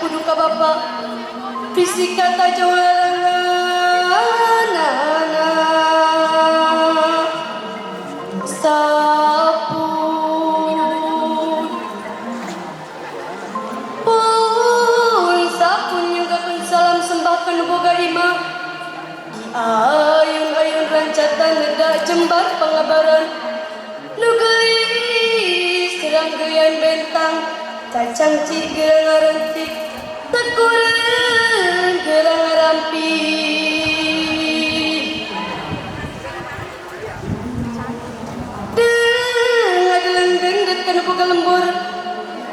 kudu ka Bapa bisi kata jawaranganana sapun pun sapun nyungkakeun salam sembahkeun boga imah ayun-ayun rancatan neda jembar pangabaran nugelis seranggeyan bentang cacang cigerang ngarentik tekureun gerang ngarampi ngadeleng dengdet kana boga lembur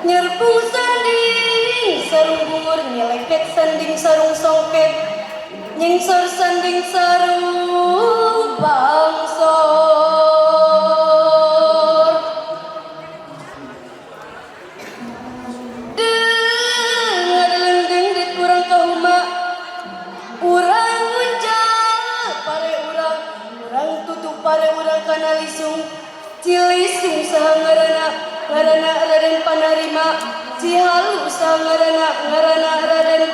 nyerpung sanding sarung bungur nyeleket sanding sarung songket nyengsor sanding sarung bangsor ngadeleng dengdet urang kahuma urang unjal pare urang tutup pare urang kana lisung cilisung saha ngaranna Raden Panarima cihalu saha ngaranna Raden